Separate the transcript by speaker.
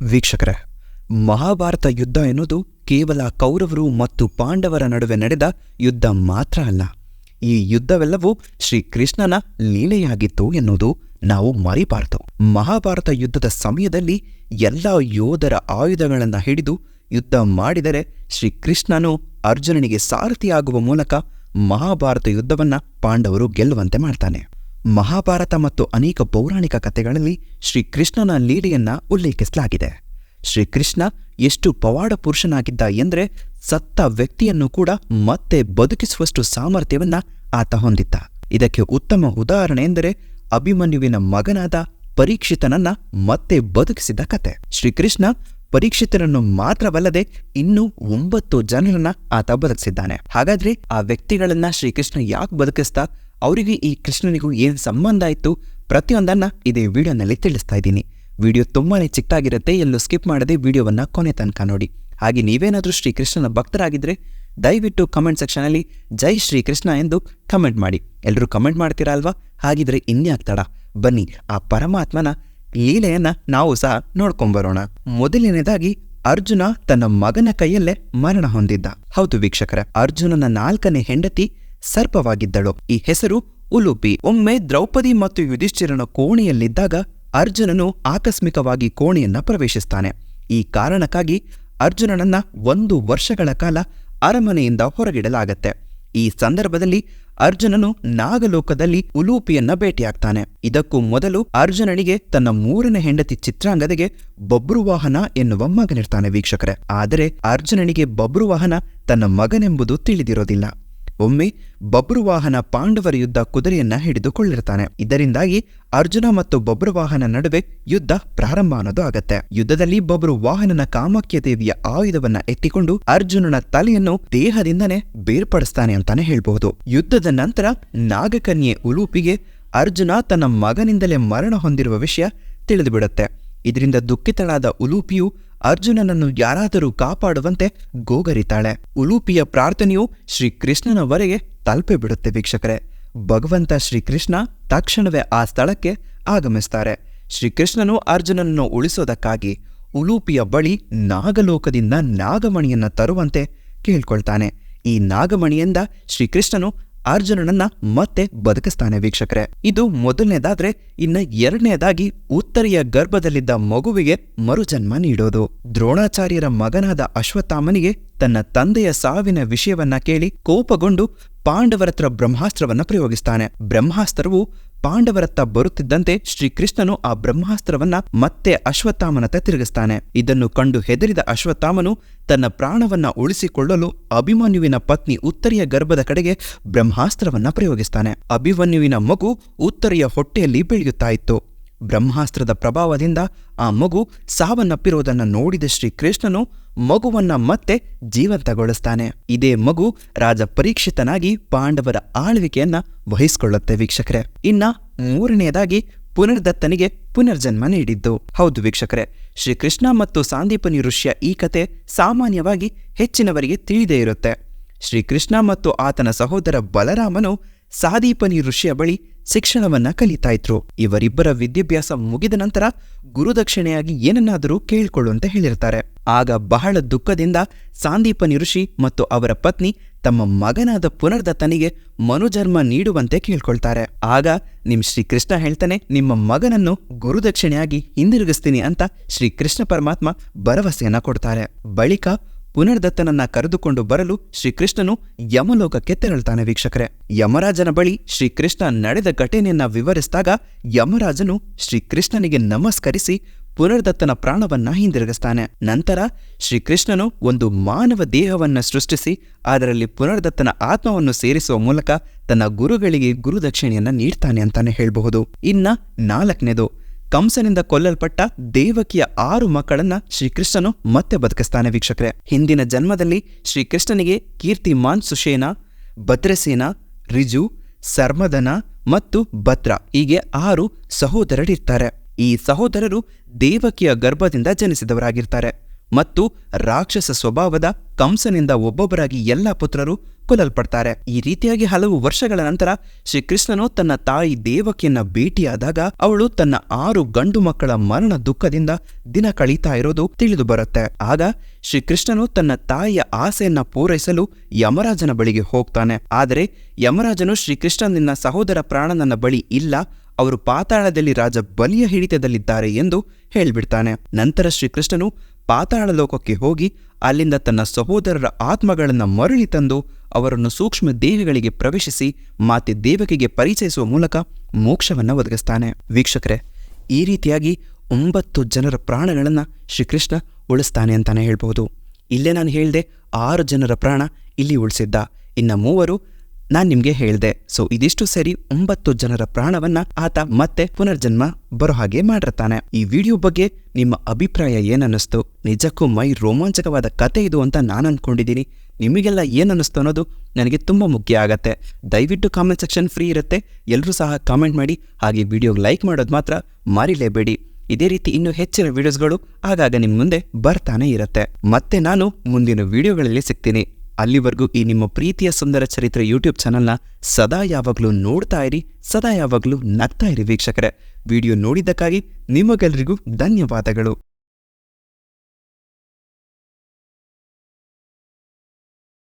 Speaker 1: ವೀಕ್ಷಕರೇ, ಮಹಾಭಾರತ ಯುದ್ಧ ಎನ್ನುವುದು ಕೇವಲ ಕೌರವರು ಮತ್ತು ಪಾಂಡವರ ನಡುವೆ ನಡೆದ ಯುದ್ಧ ಮಾತ್ರ ಅಲ್ಲ. ಈ ಯುದ್ಧವೆಲ್ಲವೂ ಶ್ರೀಕೃಷ್ಣನ ಲೀಲೆಯಾಗಿತ್ತು ಎನ್ನುವುದು ನಾವು ಮರಿಬಾರದು. ಮಹಾಭಾರತ ಯುದ್ಧದ ಸಮಯದಲ್ಲಿ ಎಲ್ಲ ಯೋಧರ ಆಯುಧಗಳನ್ನು ಹಿಡಿದು ಯುದ್ಧ ಮಾಡಿದರೆ ಶ್ರೀಕೃಷ್ಣನು ಅರ್ಜುನನಿಗೆ ಸಾರಥಿಯಾಗುವ ಮೂಲಕ ಮಹಾಭಾರತ ಯುದ್ಧವನ್ನ ಪಾಂಡವರು ಗೆಲ್ಲುವಂತೆ ಮಾಡ್ತಾನೆ. ಮಹಾಭಾರತ ಮತ್ತು ಅನೇಕ ಪೌರಾಣಿಕ ಕಥೆಗಳಲ್ಲಿ ಶ್ರೀಕೃಷ್ಣನ ಲೀಲೆಯನ್ನ ಉಲ್ಲೇಖಿಸಲಾಗಿದೆ. ಶ್ರೀಕೃಷ್ಣ ಎಷ್ಟು ಪವಾಡ ಪುರುಷನಾಗಿದ್ದ ಎಂದರೆ ಸತ್ತ ವ್ಯಕ್ತಿಯನ್ನು ಕೂಡ ಮತ್ತೆ ಬದುಕಿಸುವಷ್ಟು ಸಾಮರ್ಥ್ಯವನ್ನ ಆತ ಹೊಂದಿದ್ದ. ಇದಕ್ಕೆ ಉತ್ತಮ ಉದಾಹರಣೆ ಎಂದರೆ ಅಭಿಮನ್ಯುವಿನ ಮಗನಾದ ಪರೀಕ್ಷಿತನನ್ನ ಮತ್ತೆ ಬದುಕಿಸಿದ ಕತೆ. ಶ್ರೀಕೃಷ್ಣ ಪರೀಕ್ಷಿತನನ್ನು ಮಾತ್ರವಲ್ಲದೆ ಇನ್ನೂ 9 ಜನರನ್ನ ಆತ ಬದುಕಿಸಿದ್ದಾನೆ. ಹಾಗಾದ್ರೆ ಆ ವ್ಯಕ್ತಿಗಳನ್ನ ಶ್ರೀಕೃಷ್ಣ ಯಾಕೆ ಬದುಕಿಸ್ತಾ, ಅವರಿಗೆ ಈ ಕೃಷ್ಣನಿಗೂ ಏನ್ ಸಂಬಂಧ ಇತ್ತು, ಪ್ರತಿಯೊಂದನ್ನ ಇದೇ ವಿಡಿಯೋನಲ್ಲಿ ತಿಳಿಸ್ತಾ ಇದ್ದೀನಿ. ವಿಡಿಯೋ ತುಂಬಾನೇ ಚಿಕ್ಕದಾಗಿರುತ್ತೆ, ಎಲ್ಲೂ ಸ್ಕಿಪ್ ಮಾಡದೆ ವಿಡಿಯೋವನ್ನ ಕೊನೆ ತನಕ ನೋಡಿ. ಹಾಗೆ ನೀವೇನಾದ್ರೂ ಶ್ರೀಕೃಷ್ಣನ ಭಕ್ತರಾಗಿದ್ರೆ ದಯವಿಟ್ಟು ಕಮೆಂಟ್ ಸೆಕ್ಷನ್ ಅಲ್ಲಿ ಜೈ ಶ್ರೀಕೃಷ್ಣ ಎಂದು ಕಮೆಂಟ್ ಮಾಡಿ. ಎಲ್ಲರೂ ಕಮೆಂಟ್ ಮಾಡ್ತೀರಾ ಅಲ್ವಾ? ಹಾಗಿದ್ರೆ ಇನ್ಯಾಕ್ ತಡ, ಬನ್ನಿ ಆ ಪರಮಾತ್ಮನ ಲೀಲೆಯನ್ನ ನಾವು ಸಹ ನೋಡ್ಕೊಂಬರೋಣ. ಮೊದಲನೇದಾಗಿ ಅರ್ಜುನ ತನ್ನ ಮಗನ ಕೈಯಲ್ಲೇ ಮರಣ ಹೊಂದಿದ್ದ. ಹೌದು ವೀಕ್ಷಕರೇ, ಅರ್ಜುನನ 4ನೇ ಹೆಂಡತಿ ಸರ್ಪವಾಗಿದ್ದಳು. ಈ ಹೆಸರು ಉಲೂಪಿ. ಒಮ್ಮೆ ದ್ರೌಪದಿ ಮತ್ತು ಯುಧಿಷ್ಠಿರನ ಕೋಣೆಯಲ್ಲಿದ್ದಾಗ ಅರ್ಜುನನು ಆಕಸ್ಮಿಕವಾಗಿ ಕೋಣೆಯನ್ನ ಪ್ರವೇಶಿಸ್ತಾನೆ. ಈ ಕಾರಣಕ್ಕಾಗಿ ಅರ್ಜುನನನ್ನ 1 ವರ್ಷಗಳ ಕಾಲ ಅರಮನೆಯಿಂದ ಹೊರಗಿಡಲಾಗತ್ತೆ. ಈ ಸಂದರ್ಭದಲ್ಲಿ ಅರ್ಜುನನು ನಾಗಲೋಕದಲ್ಲಿ ಉಲೂಪಿಯನ್ನ ಭೇಟಿಯಾಗ್ತಾನೆ. ಇದಕ್ಕೂ ಮೊದಲು ಅರ್ಜುನನಿಗೆ ತನ್ನ 3ನೇ ಹೆಂಡತಿ ಚಿತ್ರಾಂಗದೆಗೆ ಬಬ್ರುವಾಹನ ಎನ್ನುವ ಮಗನಿರ್ತಾನೆ ವೀಕ್ಷಕರೇ. ಆದರೆ ಅರ್ಜುನನಿಗೆ ಬಬ್ರುವಾಹನ ತನ್ನ ಮಗನೆಂಬುದು ತಿಳಿದಿರೋದಿಲ್ಲ. ಒಮ್ಮೆ ಬಬ್ರುವಾಹನ ಪಾಂಡವರ ಯುದ್ಧ ಕುದುರೆಯನ್ನ ಹಿಡಿದುಕೊಳ್ಳಿರ್ತಾನೆ. ಇದರಿಂದಾಗಿ ಅರ್ಜುನ ಮತ್ತು ಬಬ್ರುವಾಹನ ನಡುವೆ ಯುದ್ಧ ಪ್ರಾರಂಭ ಅನ್ನೋದು ಆಗತ್ತೆ. ಯುದ್ಧದಲ್ಲಿ ಬಬ್ರುವಾಹನನ ಕಾಮಾಖ್ಯ ದೇವಿಯ ಆಯುಧವನ್ನ ಎತ್ತಿಕೊಂಡು ಅರ್ಜುನನ ತಲೆಯನ್ನು ದೇಹದಿಂದನೇ ಬೇರ್ಪಡಿಸ್ತಾನೆ ಅಂತಾನೆ ಹೇಳ್ಬಹುದು. ಯುದ್ಧದ ನಂತರ ನಾಗಕನ್ಯೆ ಉಲೂಪಿಗೆ ಅರ್ಜುನ ತನ್ನ ಮಗನಿಂದಲೇ ಮರಣ ಹೊಂದಿರುವ ವಿಷಯ ತಿಳಿದುಬಿಡುತ್ತೆ. ಇದರಿಂದ ದುಃಖಿತಳಾದ ಉಲೂಪಿಯು ಅರ್ಜುನನನ್ನು ಯಾರಾದರೂ ಕಾಪಾಡುವಂತೆ ಗೋಗರಿತಾಳೆ. ಉಲೂಪಿಯ ಪ್ರಾರ್ಥನೆಯು ಶ್ರೀಕೃಷ್ಣನವರೆಗೆ ತಲುಪಿ ಬಿಡುತ್ತೆ ವೀಕ್ಷಕರೇ. ಭಗವಂತ ಶ್ರೀಕೃಷ್ಣ ತಕ್ಷಣವೇ ಆ ಸ್ಥಳಕ್ಕೆ ಆಗಮಿಸ್ತಾರೆ. ಶ್ರೀಕೃಷ್ಣನು ಅರ್ಜುನನನ್ನು ಉಳಿಸೋದಕ್ಕಾಗಿ ಉಲೂಪಿಯ ಬಳಿ ನಾಗಲೋಕದಿಂದ ನಾಗಮಣಿಯನ್ನ ತರುವಂತೆ ಕೇಳ್ಕೊಳ್ತಾನೆ. ಈ ನಾಗಮಣಿಯಿಂದ ಶ್ರೀಕೃಷ್ಣನು ಅರ್ಜುನನನ್ನ ಮತ್ತೆ ಬದುಕಿಸ್ತಾನೆ ವೀಕ್ಷಕರೇ. ಇದು ಮೊದಲನೇದಾದ್ರೆ, ಇನ್ನು 2ನೇದಾಗಿ ಉತ್ತರೆಯ ಗರ್ಭದಲ್ಲಿದ್ದ ಮಗುವಿಗೆ ಮರುಜನ್ಮ ನೀಡೋದು. ದ್ರೋಣಾಚಾರ್ಯರ ಮಗನಾದ ಅಶ್ವತ್ಥಾಮನಿಗೆ ತನ್ನ ತಂದೆಯ ಸಾವಿನ ವಿಷಯವನ್ನ ಕೇಳಿ ಕೋಪಗೊಂಡು ಪಾಂಡವರತ್ರ ಬ್ರಹ್ಮಾಸ್ತ್ರವನ್ನ ಪ್ರಯೋಗಿಸ್ತಾನೆ. ಬ್ರಹ್ಮಾಸ್ತ್ರವು ಪಾಂಡವರತ್ತ ಬರುತ್ತಿದ್ದಂತೆ ಶ್ರೀಕೃಷ್ಣನು ಆ ಬ್ರಹ್ಮಾಸ್ತ್ರವನ್ನ ಮತ್ತೆ ಅಶ್ವತ್ಥಾಮನತ್ತ ತಿರುಗಿಸ್ತಾನೆ. ಇದನ್ನು ಕಂಡು ಹೆದರಿದ ಅಶ್ವತ್ಥಾಮನು ತನ್ನ ಪ್ರಾಣವನ್ನ ಉಳಿಸಿಕೊಳ್ಳಲು ಅಭಿಮನ್ಯುವಿನ ಪತ್ನಿ ಉತ್ತರೆಯ ಗರ್ಭದ ಕಡೆಗೆ ಬ್ರಹ್ಮಾಸ್ತ್ರವನ್ನ ಪ್ರಯೋಗಿಸ್ತಾನೆ. ಅಭಿಮನ್ಯುವಿನ ಮಗು ಉತ್ತರೆಯ ಹೊಟ್ಟೆಯಲ್ಲಿ ಬೆಳೆಯುತ್ತಾ ಇತ್ತು. ಬ್ರಹ್ಮಾಸ್ತ್ರದ ಪ್ರಭಾವದಿಂದ ಆ ಮಗು ಸಾವನ್ನಪ್ಪಿರುವುದನ್ನು ನೋಡಿದ ಶ್ರೀಕೃಷ್ಣನು ಮಗುವನ್ನ ಮತ್ತೆ ಜೀವಂತಗೊಳಿಸ್ತಾನೆ. ಇದೇ ಮಗು ರಾಜ ಪರೀಕ್ಷಿತನಾಗಿ ಪಾಂಡವರ ಆಳ್ವಿಕೆಯನ್ನ ವಹಿಸಿಕೊಳ್ಳುತ್ತೆ ವೀಕ್ಷಕರೇ. ಇನ್ನ 3ನೇದಾಗಿ ಪುನರ್ದತ್ತನಿಗೆ ಪುನರ್ಜನ್ಮ ನೀಡಿದ್ದು. ಹೌದು ವೀಕ್ಷಕರೇ, ಶ್ರೀಕೃಷ್ಣ ಮತ್ತು ಸಾಂದೀಪನಿ ಋಷಿಯ ಈ ಕತೆ ಸಾಮಾನ್ಯವಾಗಿ ಹೆಚ್ಚಿನವರಿಗೆ ತಿಳಿದೇ ಇರುತ್ತೆ. ಶ್ರೀಕೃಷ್ಣ ಮತ್ತು ಆತನ ಸಹೋದರ ಬಲರಾಮನು ಸಾಂದೀಪನಿ ಋಷಿಯ ಬಳಿ ಶಿಕ್ಷಣವನ್ನ ಕಲಿತಾ ಇದ್ರು. ಇವರಿಬ್ಬರ ವಿದ್ಯಾಭ್ಯಾಸ ಮುಗಿದ ನಂತರ ಗುರುದಕ್ಷಿಣೆಯಾಗಿ ಏನನ್ನಾದರೂ ಕೇಳಿಕೊಳ್ಳುವಂತೆ ಹೇಳಿರ್ತಾರೆ. ಆಗ ಬಹಳ ದುಃಖದಿಂದ ಸಾಂದೀಪನಿ ಋಷಿ ಮತ್ತು ಅವರ ಪತ್ನಿ ತಮ್ಮ ಮಗನಾದ ಪುನರ್ದತ್ತನಿಗೆ ಮನುಜನ್ಮ ನೀಡುವಂತೆ ಕೇಳ್ಕೊಳ್ತಾರೆ. ಆಗ ಶ್ರೀಕೃಷ್ಣ ಹೇಳ್ತಾನೆ, ನಿಮ್ಮ ಮಗನನ್ನು ಗುರುದಕ್ಷಿಣೆಯಾಗಿ ಹಿಂದಿರುಗಿಸ್ತೀನಿ ಅಂತ ಶ್ರೀಕೃಷ್ಣ ಪರಮಾತ್ಮ ಭರವಸೆಯನ್ನ ಕೊಡ್ತಾರೆ. ಬಳಿಕ ಪುನರ್ದತ್ತನನ್ನ ಕರೆದುಕೊಂಡು ಬರಲು ಶ್ರೀಕೃಷ್ಣನು ಯಮಲೋಕಕ್ಕೆ ತೆರಳುತ್ತಾನೆ ವೀಕ್ಷಕರೇ. ಯಮರಾಜನ ಬಳಿ ಶ್ರೀಕೃಷ್ಣ ನಡೆದ ಘಟನೆಯನ್ನ ವಿವರಿಸಿದಾಗ ಯಮರಾಜನು ಶ್ರೀಕೃಷ್ಣನಿಗೆ ನಮಸ್ಕರಿಸಿ ಪುನರ್ದತ್ತನ ಪ್ರಾಣವನ್ನ ಹಿಂದಿರುಗಿಸ್ತಾನೆ. ನಂತರ ಶ್ರೀಕೃಷ್ಣನು ಒಂದು ಮಾನವ ದೇಹವನ್ನ ಸೃಷ್ಟಿಸಿ ಅದರಲ್ಲಿ ಪುನರ್ದತ್ತನ ಆತ್ಮವನ್ನು ಸೇರಿಸುವ ಮೂಲಕ ತನ್ನ ಗುರುಗಳಿಗೆ ಗುರುದಕ್ಷಿಣೆಯನ್ನ ನೀಡ್ತಾನೆ ಅಂತಾನೆ ಹೇಳಬಹುದು. ಇನ್ನ 4ನೇದು, ಕಂಸನಿಂದ ಕೊಲ್ಲಲ್ಪಟ್ಟ ದೇವಕಿಯ 6 ಮಕ್ಕಳನ್ನ ಶ್ರೀಕೃಷ್ಣನು ಮತ್ತೆ ಬದುಕಿಸ್ತಾನೆ ವೀಕ್ಷಕರೇ. ಹಿಂದಿನ ಜನ್ಮದಲ್ಲಿ ಶ್ರೀಕೃಷ್ಣನಿಗೆ ಕೀರ್ತಿಮಾನ್ ಸುಷೇನ, ಭದ್ರಸೇನ, ರಿಜು, ಸರ್ಮದನ ಮತ್ತು ಭದ್ರ ಹೀಗೆ 6 ಸಹೋದರರಿರ್ತಾರೆ. ಈ ಸಹೋದರರು ದೇವಕಿಯ ಗರ್ಭದಿಂದ ಜನಿಸಿದವರಾಗಿರ್ತಾರೆ. ಮತ್ತು ರಾಕ್ಷಸ ಸ್ವಭಾವದ ಕಂಸನಿಂದ ಒಬ್ಬೊಬ್ಬರಾಗಿ ಎಲ್ಲ ಪುತ್ರರು ಕೊಲ್ಲಲ್ಪಡ್ತಾರೆ. ಈ ರೀತಿಯಾಗಿ ಹಲವು ವರ್ಷಗಳ ನಂತರ ಶ್ರೀಕೃಷ್ಣನು ತನ್ನ ತಾಯಿ ದೇವಕಿಯನ್ನ ಭೇಟಿಯಾದಾಗ ಅವಳು ತನ್ನ 6 ಗಂಡು ಮಕ್ಕಳ ಮರಣ ದುಃಖದಿಂದ ದಿನ ಕಳೀತಾ ಇರೋದು ತಿಳಿದು ಬರುತ್ತೆ. ಆಗ ಶ್ರೀಕೃಷ್ಣನು ತನ್ನ ತಾಯಿಯ ಆಸೆಯನ್ನ ಪೂರೈಸಲು ಯಮರಾಜನ ಬಳಿಗೆ ಹೋಗ್ತಾನೆ. ಆದರೆ ಯಮರಾಜನು ಶ್ರೀಕೃಷ್ಣನಿನ್ನ ಸಹೋದರ ಪ್ರಾಣ ನನ್ನ ಬಳಿ ಇಲ್ಲ, ಅವರು ಪಾತಾಳದಲ್ಲಿ ರಾಜ ಬಲಿಯ ಹಿಡಿತದಲ್ಲಿದ್ದಾರೆ ಎಂದು ಹೇಳ್ಬಿಡ್ತಾನೆ. ನಂತರ ಶ್ರೀಕೃಷ್ಣನು ಪಾತಾಳ ಲೋಕಕ್ಕೆ ಹೋಗಿ ಅಲ್ಲಿಂದ ತನ್ನ ಸಹೋದರರ ಆತ್ಮಗಳನ್ನು ಮರಳಿ ತಂದು ಅವರನ್ನು ಸೂಕ್ಷ್ಮ ದೇವಿಗಳಿಗೆ ಪ್ರವೇಶಿಸಿ ಮಾತೆ ದೇವಕಿಗೆ ಪರಿಚಯಿಸುವ ಮೂಲಕ ಮೋಕ್ಷವನ್ನು ಒದಗಿಸ್ತಾನೆ. ವೀಕ್ಷಕರೇ, ಈ ರೀತಿಯಾಗಿ 9 ಜನರ ಪ್ರಾಣಗಳನ್ನು ಶ್ರೀಕೃಷ್ಣ ಉಳಿಸ್ತಾನೆ ಅಂತಾನೆ ಹೇಳ್ಬೋದು. ಇಲ್ಲೇ ನಾನು ಹೇಳಿದೆ 6 ಜನರ ಪ್ರಾಣ ಇಲ್ಲಿ ಉಳಿಸಿದ್ದ, ಇನ್ನು 3 ನಾನು ನಿಮಗೆ ಹೇಳಿದೆ. ಸೊ ಇದಿಷ್ಟು ಸೇರಿ 9 ಜನರ ಪ್ರಾಣವನ್ನ ಆತ ಮತ್ತೆ ಪುನರ್ಜನ್ಮ ಬರೋ ಹಾಗೆ ಮಾಡಿರ್ತಾನೆ. ಈ ವಿಡಿಯೋ ಬಗ್ಗೆ ನಿಮ್ಮ ಅಭಿಪ್ರಾಯ ಏನನ್ನಿಸ್ತು? ನಿಜಕ್ಕೂ ಮೈ ರೋಮಾಂಚಕವಾದ ಕತೆ ಇದು ಅಂತ ನಾನು ಅನ್ಕೊಂಡಿದ್ದೀನಿ. ನಿಮಗೆಲ್ಲ ಏನನ್ನಿಸ್ತು ಅನ್ನೋದು ನನಗೆ ತುಂಬ ಮುಖ್ಯ ಆಗತ್ತೆ. ದಯವಿಟ್ಟು ಕಾಮೆಂಟ್ ಸೆಕ್ಷನ್ ಫ್ರೀ ಇರುತ್ತೆ, ಎಲ್ಲರೂ ಸಹ ಕಾಮೆಂಟ್ ಮಾಡಿ. ಹಾಗೆ ವಿಡಿಯೋಗೆ ಲೈಕ್ ಮಾಡೋದು ಮಾತ್ರ ಮರಿಲೇಬೇಡಿ. ಇದೇ ರೀತಿ ಇನ್ನೂ ಹೆಚ್ಚಿನ ವಿಡಿಯೋಸ್ಗಳು ಆಗಾಗ ನಿಮ್ಮ ಮುಂದೆ ಬರ್ತಾನೆ ಇರುತ್ತೆ. ಮತ್ತೆ ನಾನು ಮುಂದಿನ ವಿಡಿಯೋಗಳಲ್ಲಿ ಸಿಗ್ತೀನಿ. ಅಲ್ಲಿವರೆಗೂ ಈ ನಿಮ್ಮ ಪ್ರೀತಿಯ ಸುಂದರ ಚರಿತ್ರೆ ಯೂಟ್ಯೂಬ್ ಚಾನಲ್ನ ಸದಾ ಯಾವಾಗಲೂ ನೋಡ್ತಾ ಇರಿ, ಸದಾ ಯಾವಾಗಲೂ ನಗ್ತಾ ಇರಿ. ವೀಕ್ಷಕರೇ, ವಿಡಿಯೋ ನೋಡಿದ್ದಕ್ಕಾಗಿ ನಿಮಗೆಲ್ಲರಿಗೂ ಧನ್ಯವಾದಗಳು.